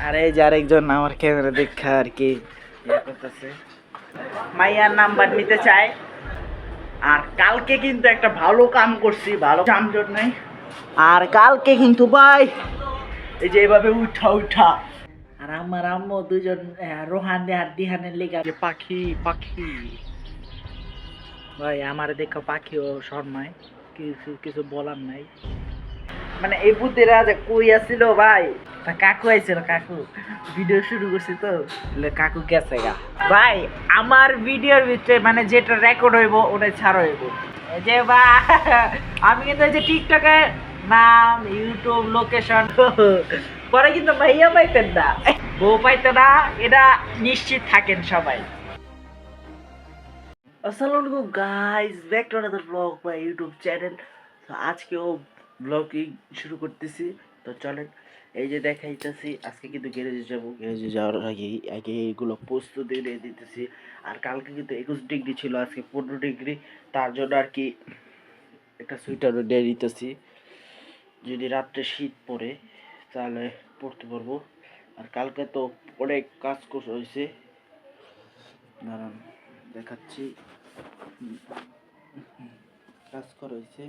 আরে এই যে আরেকজন আমার ক্যামেরা দেখা আর কি ইয়ে করতেছে, মাইয়ার নাম্বার নিতে চায়। আর কালকে কিন্তু একটা ভালো কাম করছি, ভালো যানজট নাই। আর কালকে কিন্তু ভাই এই যে এভাবে উঠা উঠা, আর আমার আম্মু দুজন রোহান আর দিহানের লেগে যে পাখি পাখি ভাই আমার দেখো পাখিও শর্মায়, কিছু কিছু বলার নাই। মানে এই বুদ্ধিরা যে কই আসছিল ভাই, তা কাকু আইছিল, কাকু ভিডিও শুরু করছি তো কাকু গেছে গা ভাই। আমার ভিডিওর ভিতরে মানে যেটা রেকর্ড হইব ওটা ছাড় হইব। এই যে বা আমি কিন্তু এই যে টিকটকে নাম ইউটিউব লোকেশন পরে কিন্তু ভাইয়া পাইতেন না, বউ পাইতো না, এটা নিশ্চিত থাকেন সবাই। আসসালামু আলাইকুম guys, back to another blog by YouTube channel. তো আজকেও ব্লগিং শুরু করতেছি। তো চলেন, এই যে দেখাইতেছি আজকে কিন্তু গ্যারেজে যাবো। গ্যারেজে যাওয়ার আগে এইগুলো প্রস্তুতি নিয়ে দিতেছি। আর কালকে কিন্তু 21 ডিগ্রি ছিল, আজকে 15 ডিগ্রি। তার জন্য আর কি একটা সোয়েটারও নিয়ে নিতেছি, যদি রাত্রে শীত পড়ে তাহলে পড়তে পারবো। আর কালকে তো অনেক কাজ হয়েছে, দাঁড়ান দেখাচ্ছি। কাজ করা হয়েছে,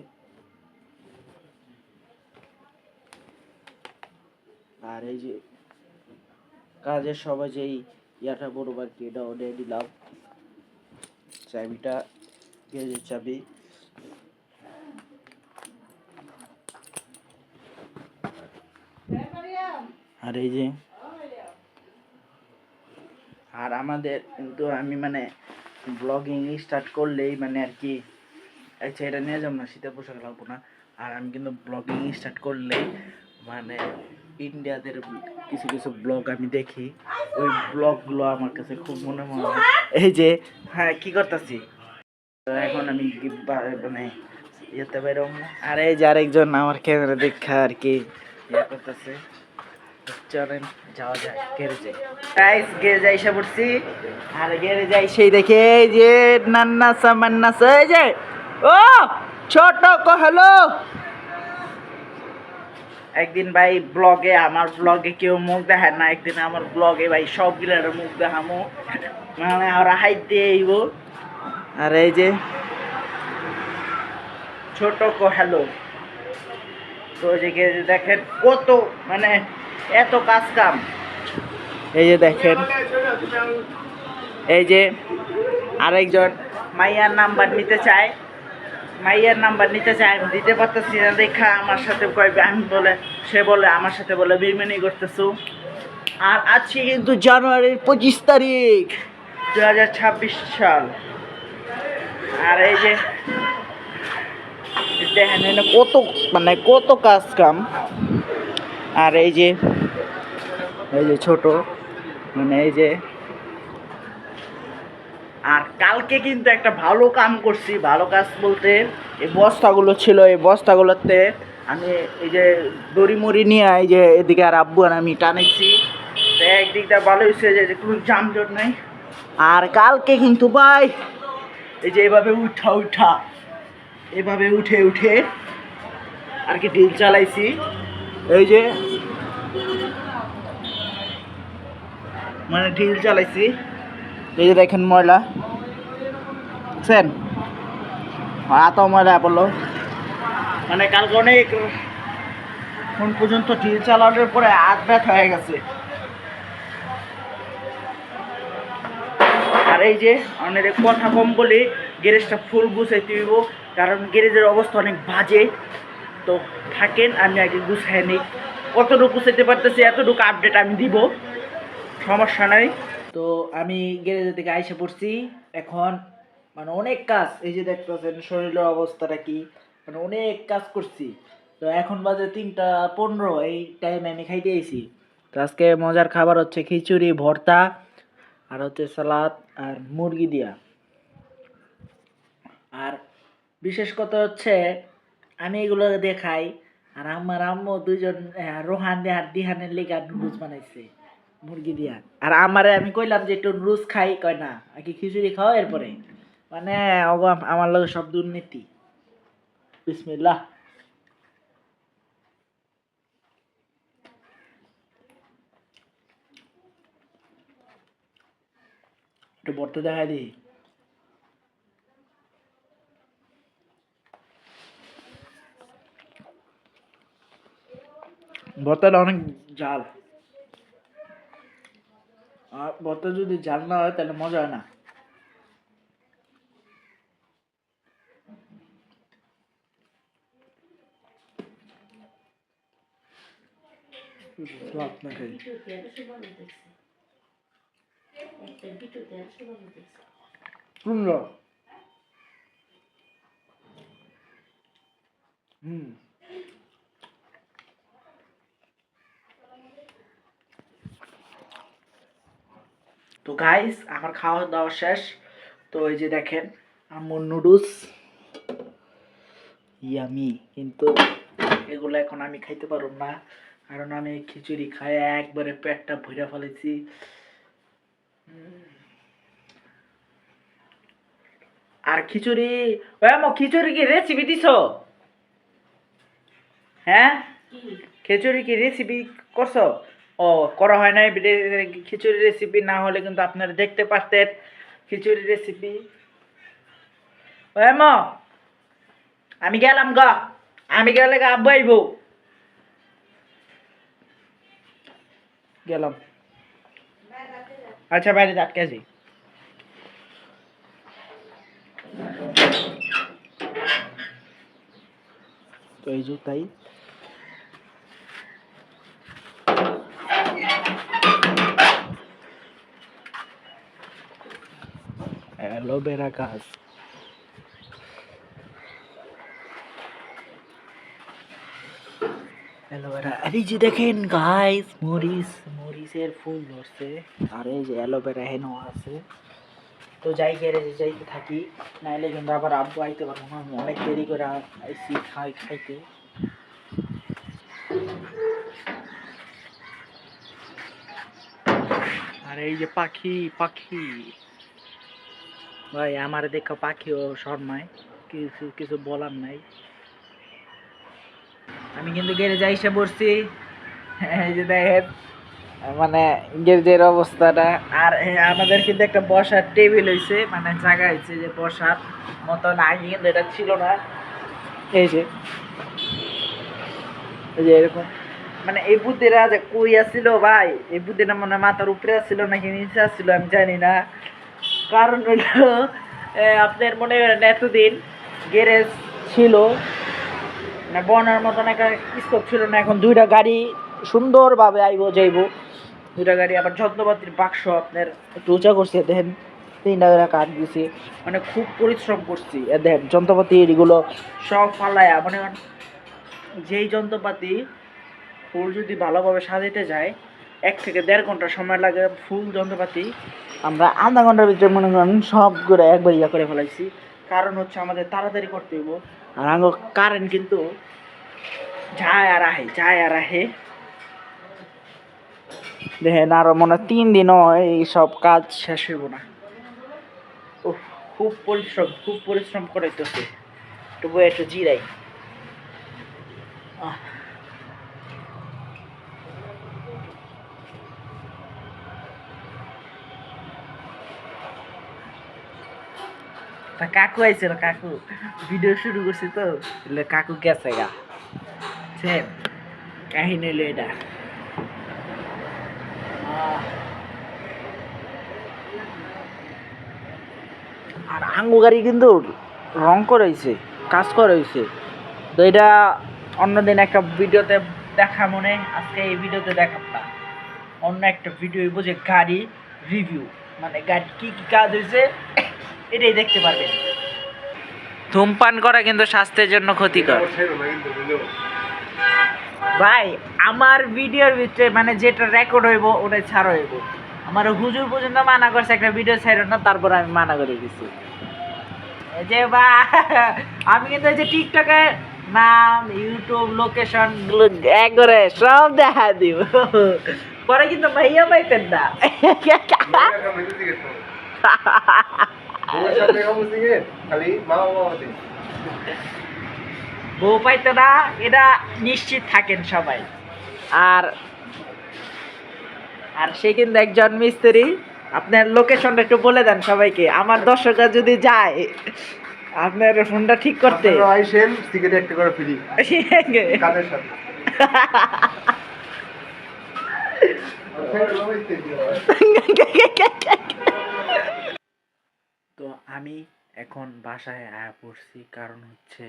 আর এই যে কাজের সবাই যেই ইয়াটা বড় আর কি, এটা অর্ডার দিলাম। চাবিটা গ্যারেজের চাবি। আর এই যে আর আমাদের কিন্তু আমি মানে ব্লগিং স্টার্ট করলেই মানে আর কি, আচ্ছা এটা নিয়ে যাবো না, শীতের পোশাক লাগবো না। আর আমি কিন্তু ব্লগিং স্টার্ট করলেই মানে ইন্ডিয়াদের কিছু কিছু ব্লগ আমি দেখি, ওই ব্লগগুলো আমার কাছে খুব মনে মনে হয়। এই যে হ্যাঁ কি করতেছি, তো এখন আমি মানে ইয়েতে বেরোম না। আর এই যে আরেকজন আমার ক্যামেরা দেখা আর কি ইয়ে করতেছে। চলেন যাওয়া যায় গ্যারেজে। গাইস গ্যারেজে এসে পড়ছি। আর গ্যারেজে এসেই দেখে এই যে নান্না সামান্না এই যে ও ছোট হ্যালো। একদিন ভাই ব্লগে, আমার ব্লগে কেউ মুখ দেখায় না, একদিন আমার ব্লগে ভাই সবগুলার মুখ দেখামো, মানে ওরা হাইট দিয়ে আইব। আর এই যে ছোট হ্যালো। তো যে দেখেন কত মানে এত কাজ কাম। এই যে দেখেন, এই যে আরেকজন মাইয়ার নাম্বার নিতে চায়, মাইয়ার নাম্বার নিতে চায়, আমি দিতে পারতেছি না দেখা আমার সাথে কইবে, আমি বলে সে বলে আমার সাথে বলে বেইমানি করতেছো। আর আজকে কিন্তু জানুয়ারির 25 তারিখ 2026 সাল। আর এই যে দেখেন কত মানে কত কাজ কাম। আর এই যে ছোট মানে এই যে, আর কালকে কিন্তু একটা ভালো কাম করছি, ভালো কাজ বলতে এই বস্তাগুলো ছিল, এই বস্তাগুলোতে আমি এই যে দড়ি মড়ি নিয়ে এই যে এদিকে আর আব্বু আর আমি টানেছি। তো একদিকটা ভালো হয়েছে যে কোনো যানজট নাই। আর কালকে কিন্তু ভাই এই যে এভাবে উঠা উঠা, এভাবে উঠে উঠে আর কি ঢিল চালাইছি। এই যে মানে ঢিল চালাইছি, এই যে দেখেন ময়লা দেখছেন, হাত ময়লা পড়লো। মানে কালকে অনেক কোন পর্যন্ত ঢিল চালানোর পরে হাত ব্যথা হয়ে গেছে। আর এই যে অনেক কথা কম বলে গ্যারেজটা ফুল গুছাইতে হইব, কারণ গ্যারেজের অবস্থা অনেক বাজে। তো থাকেন আমি আগে গুছাই নিই, কতটুকু গুছাইতে পারতেছি এতটুকু আপডেট আমি দিব, সমস্যা নাই। তো আমি গ্যারেজের থেকে আইসা পড়ছি এখন, মানে অনেক কাজ, এই যে দেখতেছেন শরীরের অবস্থাটা কি, মানে অনেক কাজ করছি। তো এখন বাজে 3টা 15, এই টাইমে আমি খাইতে আইছি। তো আজকে মজার খাবার হচ্ছে খিচুড়ি ভর্তা, আর হচ্ছে সালাদ আর মুরগি দিয়া। আর বিশেষ কথা হচ্ছে আমি এগুলো দেখাই, আর আমার আম্মু দুইজন রোহান আর দিহানের লেগা নুডলস বানাইছে মুরগি দিয়া। আর আমারে আমি কইলাম যে একটু নুডলস খাই, কয় না আগে খিচুড়ি খাও এরপরে, মানে আমার লগে সব দুর্নীতি। বিসমিল্লাহ। একটু ভর্তা দেখাই দিই। ভর্তাটা অনেক ঝাল, আর ভর্তা যদি ঝাল না হয় তাহলে মজা হয় না। তো গাইস আমার খাওয়া দাওয়া শেষ। তো এই যে দেখেন আমার নুডলস ইয়ামি, কিন্তু এগুলো এখন আমি খাইতে পারব না, কারণ আমি খিচুড়ি খাই একবারে পেটটা ভরে ফেলেছি। আর খিচুড়ি, খিচুড়ি কি রেসিপি দিছো? হ্যাঁ, খিচুড়ি কি রেসিপি করছো? ও, করা হয় নাই। খিচুড়ি রেসিপি না হলে কিন্তু আপনারা দেখতে পারতেন খিচুড়ি রেসিপি। আমি গেলাম গা, আমি গেলে গা আব্বু আইবো। গেলাম, আচ্ছা বাইরে আটকে আছি। তো এই তাই অ্যালোভেরা গাছ। অ্যালোভেরা, আর এই যে দেখেন গাইস মরিচের ফুল ধরছে, আর এই যে অ্যালোভেরা হেনো আছে। তো যাই গ্যারেজে যাইতে থাকি, নাইলে কিন্তু আবার আব্বু আইতে পারবো না, আমি অনেক দেরি করে আইসি খাইতে। আর এই যে পাখি ভাই, আমার দেখা পাখিও শর্মায়, কিছু কিছু বলার নাই। আমি কিন্তু গ্যারেজে আইসা পড়ছি, এই যে দেখেন মানে গ্যারেজের অবস্থাটা। আর আমাদের কিন্তু একটা বসার টেবিল হয়েছে, মানে জায়গা হয়েছে যে বসার মতন, আগে কিন্তু এটা ছিল না। এই যে এরকম, মানে এই বুদ্ধিরা যে কই আসছিল ভাই, এই বুদ্ধিটা মানে মাথার উপরে আসছিল নাকি নিচে আসছিল আমি জানি না। কারণ হলো আপনার মনে করেন এতদিন গ্যারেজ ছিল না, বনার মতন একটা স্কোপ ছিল না, এখন দুইটা গাড়ি সুন্দরভাবে আইবো যাইবো। দুইটা গাড়ি আবার যন্ত্রপাতির বাক্স আপনার একটু উঁচা করছে, দেখেন 3টা করে কাঠ দিছি, মানে খুব পরিশ্রম করছি। দেখেন যন্ত্রপাতি এগুলো সব ফালায়া, মানে যেই যন্ত্রপাতি ফুল যদি ভালোভাবে সাজাইতে যায় 1 থেকে 1.5 ঘন্টা সময় লাগে, ফুল যন্ত্রপাতি আমরা আধা ঘন্টার ভিতরে মনে করেন সবগুলো একবার ইয়া করে ফেলাইছি। কারণ হচ্ছে আমাদের তাড়াতাড়ি করতে হইব, আর আমার কারেন্ট কিন্তু যায় আর আহে। দেখেন আরো মনে হয় 3 দিনও এই সব কাজ শেষ হইব না। খুব পরিশ্রম করাইতেছে। একটু জিরাই। তা কাকু আইছিল, কাকু ভিডিও শুরু করছি তো, কাকু গেছে গা, কাহিনী হইলো এটা। আর আঙ্গু গাড়ি কিন্তু রং করাইছে, কাজ করাইছে। তো এটা অন্যদিন একটা ভিডিওতে দেখা, মনে আজকে এই ভিডিওতে দেখাব না, অন্য একটা ভিডিও হইব যে গাড়ি রিভিউ, মানে গাড়ি কি কি কাজ হয়েছে এটাই দেখতে পারবেন। ধূমপান করা কিন্তু স্বাস্থ্যের জন্য ক্ষতিকর ভাই। আমার ভিডিওর ভিতরে মানে যেটা রেকর্ড হইব ওটাই ছাড় হইব। আমার হুজুর পর্যন্ত মানা করছে একটা ভিডিও ছাড়ো না, তারপর আমি মানা করে দিছি। যে বা আমি কিন্তু এই যে টিকটকে নাম, ইউটিউব লোকেশন একবারে সব দেখা দিব, পরে কিন্তু ভাইয়া পাইতেন না। বউ পাইতো না, এটা নিশ্চিত থাকেন সবাই। আর সে কিন্তু একজন মিস্ত্রি, আপনার লোকেশনটা একটু বলে দেন সবাইকে, আমার দর্শকরা যদি যায় আপনার ফোনটা ঠিক করতে। আপনারা আইসেন, সিগারেট একটা করে ফ্রি কাদের সাথে। তো আমি এখন বাসায় আয়া পড়ছি, কারণ হচ্ছে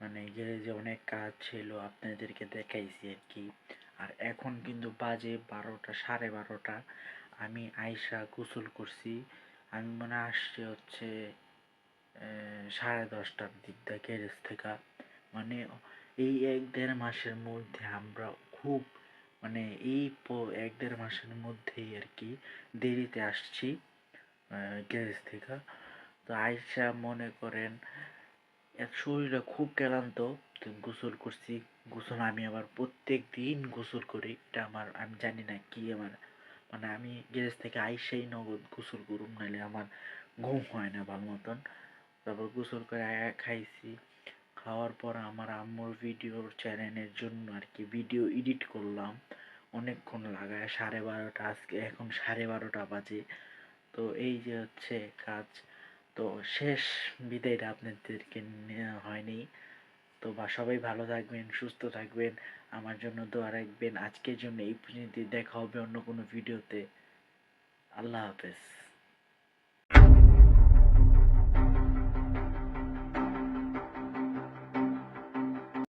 মানে গ্যারেজে অনেক কাজ ছিল, আপনাদেরকে দেখাইছি আর কি। আর এখন কিন্তু বাজে 12টা, 12:30। আমি আইসা গোসল করছি। আমি মনে আসছি হচ্ছে 10:30টার দিক দিয়ে গ্যারেজ থেকে। মানে এই 1-1.5 মাসের মধ্যে আমরা খুব মানে এই 1-1.5 মাসের মধ্যেই আর কি দেরিতে আসছি গ্যারেজ থেকে। তো আইসা মনে করেন শরীরটা খুব ক্লান্ত, তো গোসল করছি। গোসল আমি আবার প্রত্যেক দিন গোসল করি, এটা আমার আমি জানি না কি আমার মানে আমি গ্যারেজ থেকে আইসাই নগদ গোসল করুম, নাহলে আমার ঘুম হয় না ভালো মতন। তারপর গোসল করে আয়া খাইছি। খাওয়ার পর আমার আম্মুর ভিডিওর চ্যানেলের জন্য আর কি ভিডিও এডিট করলাম অনেকক্ষণ লাগায়, 12:30। আজকে এখন 12:30 বাজে। তো এই যে হচ্ছে কাজ। তো শেষ বিদায়টা আপনাদেরকে নেওয়া হয়নি। তো সবাই ভালো থাকবেন, সুস্থ থাকবেন, আমার জন্য দোয়া রাখবেন। আজকের জন্য এই পর্যন্ত, দেখা হবে অন্য কোনো ভিডিওতে। আল্লাহ হাফেজ।